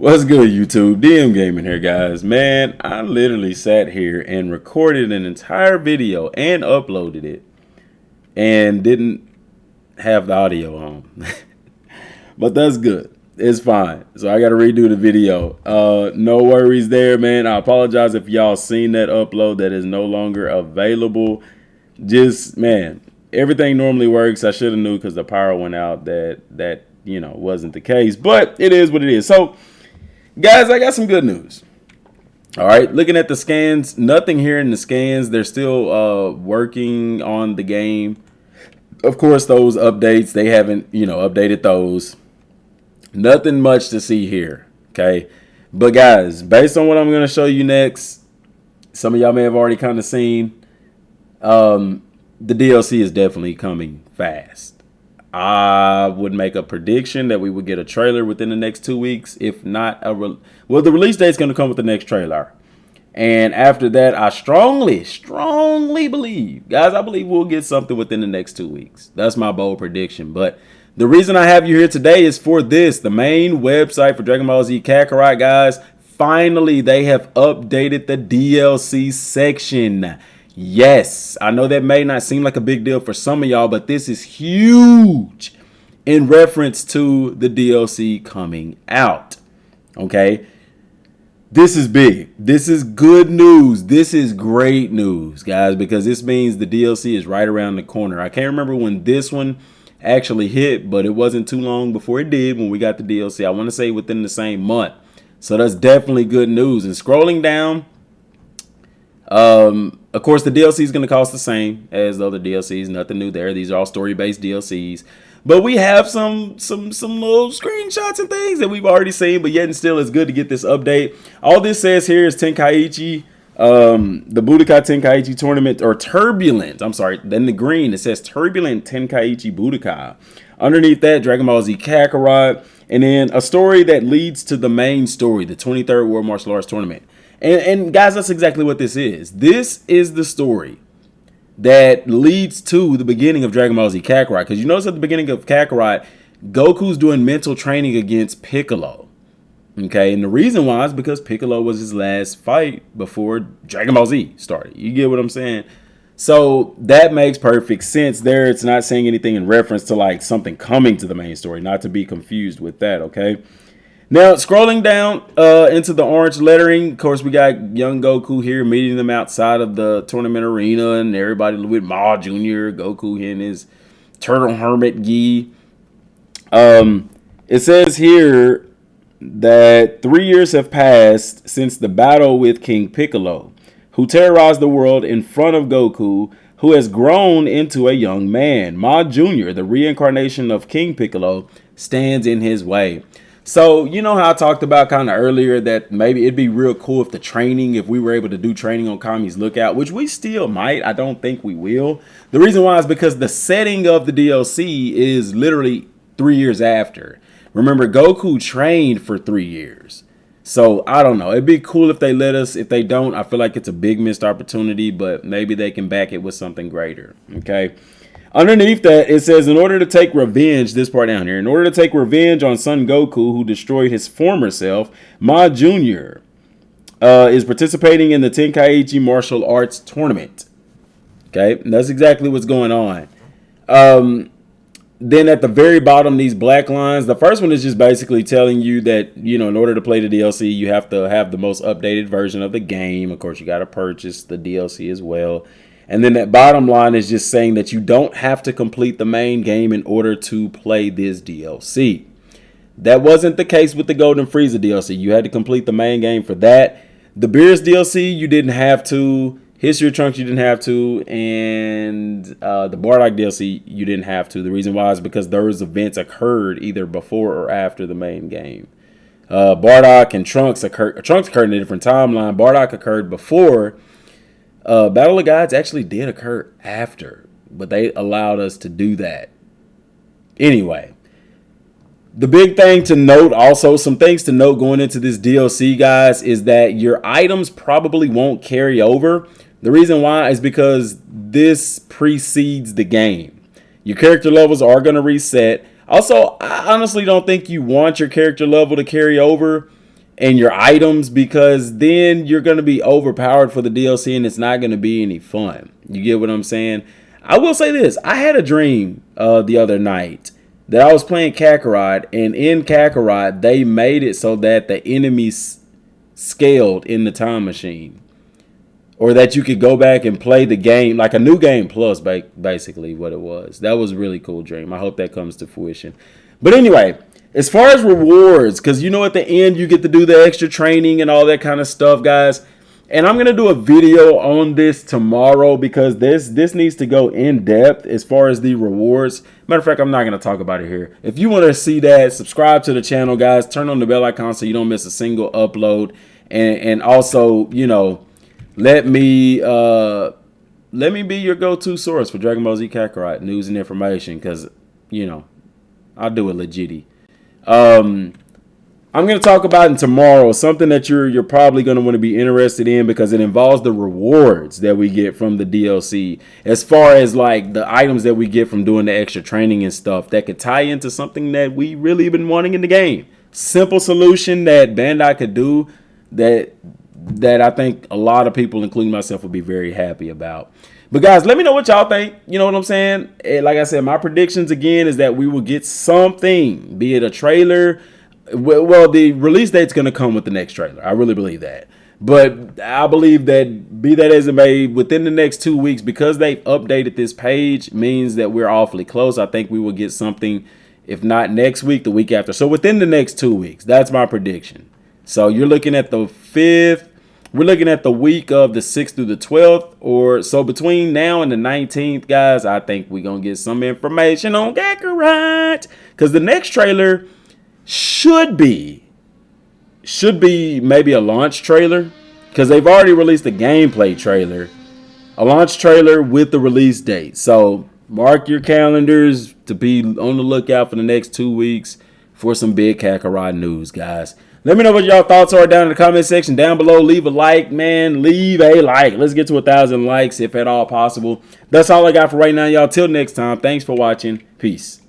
What's good, YouTube? Dmgaming here, guys. Man, I literally sat here and recorded an entire video and uploaded it and didn't have the audio on. But that's good. It's fine. So I got to redo the video. No worries there, man. I apologize if y'all seen that upload that is no longer available. Just, man, everything normally works. I should have knew because the power went out that wasn't the case. But it is what it is. So, guys, I got some good news. All right, looking at the scans, nothing here in the scans. They're still working on the game. Of course, those updates, they haven't, updated those. Nothing much to see here, okay? But, guys, based on what I'm going to show you next, some of y'all may have already kind of seen, the DLC is definitely coming fast. I would make a prediction that we would get a trailer within the next 2 weeks. If not, the release date is going to come with the next trailer. And after that, I strongly believe, guys, I believe we'll get something within the next 2 weeks. That's my bold prediction. But the reason I have you here today is for this. The main website for Dragon Ball Z Kakarot, guys, finally, they have updated the DLC section. Yes, I know that may not seem like a big deal for some of y'all, but this is huge in reference to the DLC coming out. Okay, this is big. This is good news. This is great news, guys, because this means the DLC is right around the corner. I can't remember when this one actually hit, but it wasn't too long before it did when we got the DLC. I want to say within the same month. So that's definitely good news. And scrolling down, of course, the DLC is going to cost the same as the other DLCs. Nothing new there. These are all story-based DLCs. But we have some little screenshots and things that we've already seen. But yet and still, it's good to get this update. All this says here is Tenkaichi, the Budokai Tenkaichi tournament, or Turbulent. I'm sorry. Then the green, it says Turbulent Tenkaichi Budokai. Underneath that, Dragon Ball Z Kakarot. And then a story that leads to the main story, the 23rd World Martial Arts Tournament. And guys, that's exactly what this is. This is the story that leads to the beginning of Dragon Ball Z Kakarot. Because you notice at the beginning of Kakarot, Goku's doing mental training against Piccolo. Okay, and the reason why is because Piccolo was his last fight before Dragon Ball Z started. You get what I'm saying? So that makes perfect sense there. It's not saying anything in reference to like something coming to the main story. Not to be confused with that, okay? Now, scrolling down into the orange lettering, of course, we got young Goku here meeting them outside of the tournament arena, and everybody with Ma Jr., Goku in his Turtle Hermit gi. It says here that 3 years have passed since the battle with King Piccolo, who terrorized the world in front of Goku, who has grown into a young man. Ma Jr., the reincarnation of King Piccolo, stands in his way. So, you know how I talked about kind of earlier that maybe it'd be real cool if we were able to do training on Kami's Lookout, which we still might. I don't think we will. The reason why is because the setting of the DLC is literally 3 years after. Remember, Goku trained for 3 years. So, I don't know. It'd be cool if they let us. If they don't, I feel like it's a big missed opportunity, but maybe they can back it with something greater. Okay. Underneath that, it says, in order to take revenge, this part down here, in order to take revenge on Son Goku, who destroyed his former self, Ma Jr. Is participating in the Tenkaichi Martial Arts Tournament. Okay, and that's exactly what's going on. Then at the very bottom, these black lines, the first one is just basically telling you that, in order to play the DLC, you have to have the most updated version of the game. Of course, you got to purchase the DLC as well. And then that bottom line is just saying that you don't have to complete the main game in order to play this DLC. That wasn't the case with the Golden Frieza DLC. You had to complete the main game for that. The Beerus DLC, you didn't have to. History of Trunks, you didn't have to. And the Bardock DLC, you didn't have to. The reason why is because those events occurred either before or after the main game. Bardock and Trunks occurred in a different timeline. Bardock occurred before. Battle of Gods actually did occur after, but they allowed us to do that. Anyway, the big thing to note, also some things to note going into this DLC, guys, is that your items probably won't carry over. The reason why is because this precedes the game. Your character levels are going to reset. Also, I honestly don't think you want your character level to carry over and your items, because then you're going to be overpowered for the DLC and it's not going to be any fun. You get what I'm saying? I will say this. I had a dream the other night that I was playing Kakarot, and in Kakarot, they made it so that the enemies scaled in the time machine, or that you could go back and play the game like a new game plus, basically what it was. That was a really cool dream. I hope that comes to fruition. But anyway, as far as rewards, because you know at the end you get to do the extra training and all that kind of stuff, guys. And I'm going to do a video on this tomorrow, because this needs to go in depth as far as the rewards. Matter of fact, I'm not going to talk about it here. If you want to see that, subscribe to the channel, guys. Turn on the bell icon so you don't miss a single upload. And also, you know, let me be your go-to source for Dragon Ball Z Kakarot news and information, because, you know, I'll do it legitly. I'm going to talk about it tomorrow, something that you're probably going to want to be interested in, because it involves the rewards that we get from the DLC, as far as like the items that we get from doing the extra training and stuff that could tie into something that we really been wanting in the game. Simple solution that Bandai could do that I think a lot of people, including myself, would be very happy about. But guys, let me know what y'all think. You know what I'm saying? And like I said, my predictions again is that we will get something, be it a trailer. Well, the release date's going to come with the next trailer. I really believe that. But I believe that, be that as it may, within the next 2 weeks, because they've updated this page, means that we're awfully close. I think we will get something, if not next week, the week after. So within the next 2 weeks, that's my prediction. So you're looking at the 5th. We're looking at the week of the 6th through the 12th. Or so between now and the 19th, guys, I think we're going to get some information on Kakarot. Because the next trailer should be maybe a launch trailer, because they've already released a gameplay trailer, a launch trailer with the release date. So mark your calendars to be on the lookout for the next 2 weeks for some big Kakarot news, guys. Let me know what y'all thoughts are down in the comment section down below. Leave a like, man. Leave a like. Let's get to 1,000 likes if at all possible. That's all I got for right now, y'all. Till next time, thanks for watching. Peace.